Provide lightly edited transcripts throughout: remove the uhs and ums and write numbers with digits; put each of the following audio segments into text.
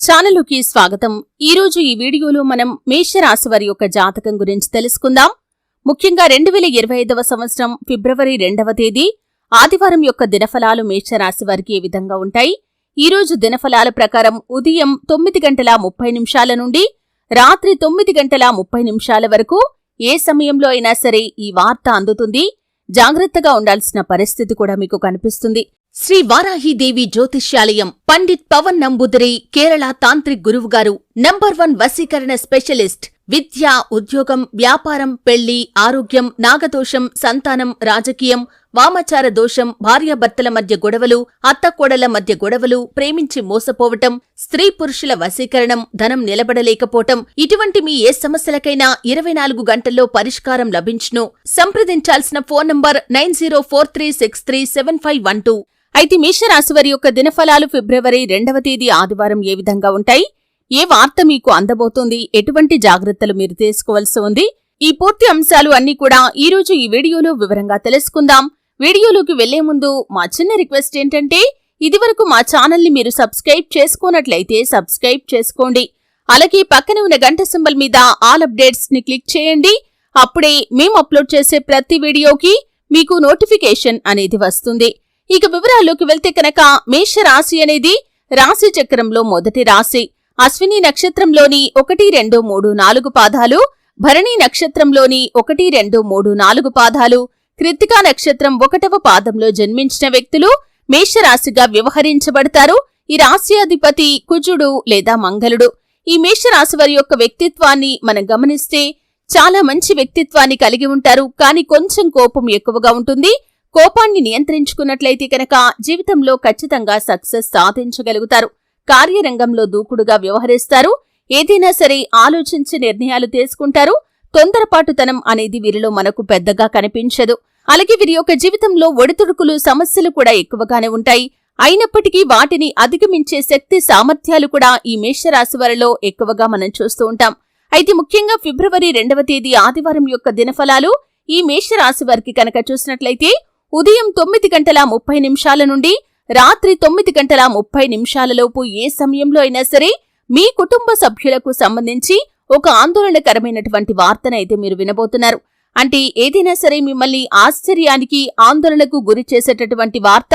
ఛానలుకి స్వాగతం. ఈరోజు ఈ వీడియోలో మనం మేషరాశి వారి యొక్క జాతకం గురించి తెలుసుకుందాం. ముఖ్యంగా 2025వ సంవత్సరం ఫిబ్రవరి 2వ తేదీ ఆదివారం యొక్క దినఫలాలు మేషరాశి వారికి ఏ విధంగా ఉంటాయి? ఈరోజు దినఫలాల ప్రకారం ఉదయం 9:30 నుండి రాత్రి 9:30 వరకు ఏ సమయంలో అయినా సరే ఈ వార్త అందుతుంది. జాగ్రత్తగా ఉండాల్సిన పరిస్థితి కూడా మీకు కనిపిస్తుంది. శ్రీ వారాహీదేవి జ్యోతిష్యాలయం పండిత్ పవన్ నంబూదరి కేరళ తాంత్రిక్ గురువుగారు నంబర్ 1 వశీకరణ స్పెషలిస్ట్. విద్య, ఉద్యోగం, వ్యాపారం, పెళ్లి, ఆరోగ్యం, నాగదోషం, సంతానం, రాజకీయం, వామాచార దోషం, భార్యాభర్తల మధ్య గొడవలు, అత్తకోడళ్ల మధ్య గొడవలు, ప్రేమించి మోసపోవటం, స్త్రీ పురుషుల వశీకరణం, ధనం నిలబడలేకపోవటం, ఇటువంటి మీ ఏ సమస్యలకైనా 24 గంటల్లో పరిష్కారం లభించును. సంప్రదించాల్సిన ఫోన్ నంబర్ 9043637512. అయితే మేషరాశి వారి యొక్క దినఫలాలు ఫిబ్రవరి 2వ తేదీ ఆదివారం ఏ విధంగా ఉంటాయి? ఏ వార్త మీకు అందబోతోంది? ఎటువంటి జాగ్రత్తలు మీరు తీసుకోవాల్సి ఉంది? ఈ పూర్తి అంశాలు అన్నీ కూడా ఈరోజు ఈ వీడియోలో వివరంగా తెలుసుకుందాం. వీడియోలోకి వెళ్లే ముందు మా చిన్న రిక్వెస్ట్ ఏంటంటే, ఇదివరకు మా ఛానల్ని మీరు సబ్స్క్రైబ్ చేసుకోనట్లయితే సబ్స్క్రైబ్ చేసుకోండి. అలాగే పక్కనే ఉన్న గంట సింబల్ మీద ఆల్ అప్డేట్స్ ని క్లిక్ చేయండి. అప్పుడే మేము అప్లోడ్ చేసే ప్రతి వీడియోకి మీకు నోటిఫికేషన్ అనేది వస్తుంది. ఇక వివరాల్లోకి వెళ్తే కనుక మేషరాశి అనేది రాశి చక్రంలో మొదటి రాశి. అశ్విని నక్షత్రంలోని 1, 2, 3, 4 పాదాలు, భరణి నక్షత్రంలోని 1, 2, 3, 4 పాదాలు, కృత్తికా నక్షత్రం 1వ పాదంలో జన్మించిన వ్యక్తులు మేషరాశిగా వ్యవహరించబడతారు. ఈ రాశ్యాధిపతి కుజుడు లేదా మంగళుడు. ఈ మేషరాశి వారి యొక్క వ్యక్తిత్వాన్ని మనం గమనిస్తే చాలా మంచి వ్యక్తిత్వాన్ని కలిగి ఉంటారు. కానీ కొంచెం కోపం ఎక్కువగా ఉంటుంది. కోపాన్ని నియంత్రించుకున్నట్లయితే కనుక జీవితంలో ఖచ్చితంగా సక్సెస్ సాధించగలుగుతారు. కార్యరంగంలో దూకుడుగా వ్యవహరిస్తారు. ఏదైనా సరే ఆలోచించి నిర్ణయాలు తీసుకుంటారు. తొందరపాటుతనం అనేది వీరిలో మనకు పెద్దగా కనిపించదు. అలాగే వీరి యొక్క జీవితంలో ఒడిదుడుకులు, సమస్యలు కూడా ఎక్కువగానే ఉంటాయి. అయినప్పటికీ వాటిని అధిగమించే శక్తి, సామర్థ్యాలు కూడా ఈ మేషరాశి వారిలో ఎక్కువగా మనం చూస్తూ ఉంటాం. అయితే ముఖ్యంగా ఫిబ్రవరి 2వ తేదీ ఆదివారం యొక్క దినఫలాలు ఈ మేషరాశి వారికి కనుక చూసినట్లయితే ఉదయం 9:30 నుండి రాత్రి 9:30 లోపు ఏ సమయంలో అయినా సరే మీ కుటుంబ సభ్యులకు సంబంధించి ఒక ఆందోళనకరమైనటువంటి వార్తనైతే మీరు వినబోతున్నారు. అంటే ఏదైనా సరే మిమ్మల్ని ఆశ్చర్యానికి, ఆందోళనకు గురి చేసేటటువంటి వార్త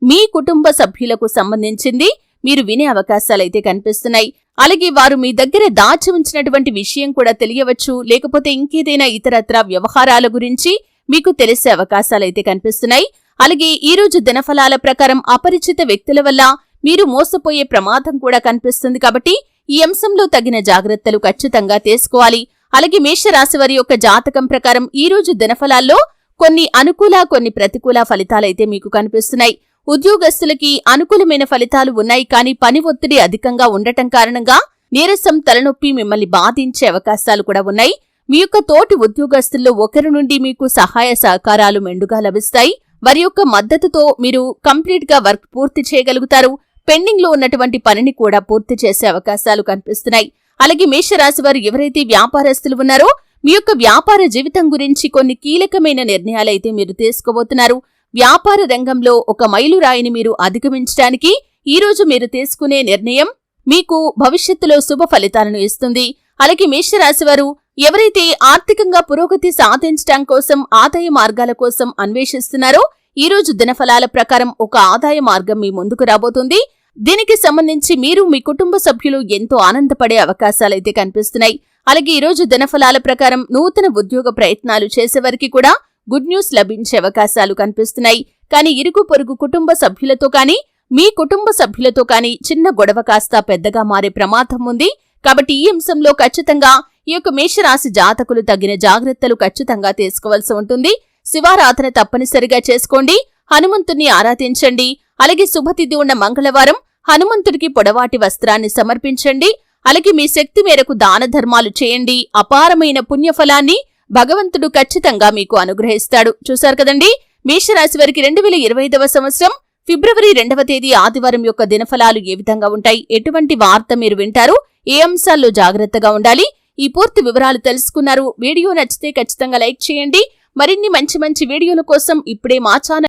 మీ కుటుంబ సభ్యులకు సంబంధించింది మీరు వినే అవకాశాలైతే కనిపిస్తున్నాయి. అలాగే వారు మీ దగ్గర దాచి ఉంచినటువంటి విషయం కూడా తెలియవచ్చు. లేకపోతే ఇంకేదైనా ఇతరత్రా వ్యవహారాల గురించి మీకు తెలిసే అవకాశాలైతే కనిపిస్తున్నాయి. అలాగే ఈ రోజు దినఫలాల ప్రకారం అపరిచిత వ్యక్తుల వల్ల మీరు మోసపోయే ప్రమాదం కూడా కనిపిస్తుంది. కాబట్టి ఈ అంశంలో తగిన జాగ్రత్తలు ఖచ్చితంగా తీసుకోవాలి. అలాగే మేషరాశి వారి యొక్క జాతకం ప్రకారం ఈ రోజు దినఫలాల్లో కొన్ని అనుకూల, కొన్ని ప్రతికూల ఫలితాలైతే మీకు కనిపిస్తున్నాయి. ఉద్యోగస్తులకి అనుకూలమైన ఫలితాలు ఉన్నాయి. కానీ పని ఒత్తిడి అధికంగా ఉండటం కారణంగా నీరసం, తలనొప్పి మిమ్మల్ని బాధించే అవకాశాలు కూడా ఉన్నాయి. మీ యొక్క తోటి ఉద్యోగస్తుల్లో ఒకరి నుండి మీకు సహాయ సహకారాలు మెండుగా లభిస్తాయి. వారి యొక్క మద్దతుతో మీరు కంప్లీట్ గా వర్క్ పూర్తి చేయగలుగుతారు. పెండింగ్ లో ఉన్నటువంటి పనిని కూడా పూర్తి చేసే అవకాశాలు కనిపిస్తున్నాయి. అలాగే మేషరాశి వారు ఎవరైతే వ్యాపారస్తులు ఉన్నారో మీ యొక్క వ్యాపార జీవితం గురించి కొన్ని కీలకమైన నిర్ణయాలైతే మీరు తీసుకోబోతున్నారు. వ్యాపార రంగంలో ఒక మైలురాయిని మీరు అధిగమించడానికి ఈ రోజు మీరు తీసుకునే నిర్ణయం మీకు భవిష్యత్తులో శుభ ఫలితాలను ఇస్తుంది. అలాగే మేషరాశి వారు ఎవరైతే ఆర్థికంగా పురోగతి సాధించడం కోసం, ఆదాయ మార్గాల కోసం అన్వేషిస్తున్నారో ఈ రోజు దినఫలాల ప్రకారం ఒక ఆదాయ మార్గం మీ ముందుకు రాబోతుంది. దీనికి సంబంధించి మీరు, మీ కుటుంబ సభ్యులు ఎంతో ఆనందపడే అవకాశాలైతే కనిపిస్తున్నాయి. అలాగే ఈ రోజు దినఫలాల ప్రకారం నూతన ఉద్యోగ ప్రయత్నాలు చేసేవారికి కూడా గుడ్ న్యూస్ లభించే అవకాశాలు కనిపిస్తున్నాయి. కానీ ఇరుగు పొరుగు కుటుంబ సభ్యులతో కానీ, మీ కుటుంబ సభ్యులతో కానీ చిన్న గొడవ కాస్త పెద్దగా మారే ప్రమాదం ఉంది. కాబట్టి ఈ అంశంలో ఖచ్చితంగా ఈ యొక్క మేషరాశి జాతకులు తగిన జాగ్రత్తలు ఖచ్చితంగా తీసుకోవాల్సి ఉంటుంది. శివారాధన తప్పనిసరిగా చేసుకోండి. హనుమంతుణ్ణి ఆరాధించండి. అలాగే శుభతిథి ఉన్న మంగళవారం హనుమంతుడికి పొడవాటి వస్త్రాన్ని సమర్పించండి. అలాగే మీ శక్తి మేరకు దాన ధర్మాలు చేయండి. అపారమైన పుణ్యఫలాన్ని భగవంతుడు ఖచ్చితంగా మీకు అనుగ్రహిస్తాడు. చూశారు కదండి, మేషరాశి వారికి 2025వ సంవత్సరం ఫిబ్రవరి 2వ తేదీ ఆదివారం యొక్క దినఫలాలు ఏ విధంగా ఉంటాయి? ఎటువంటి వార్త మీరు వింటారు? ఏ అంశాల్లో జాగ్రత్తగా ఉండాలి? ఈ పూర్తి వివరాలు తెలుసుకున్నారు. వీడియో నచ్చితే ఖచ్చితంగా లైక్ చేయండి. మరిన్ని మంచి వీడియోల కోసం ఇప్పుడే మా ఛానల్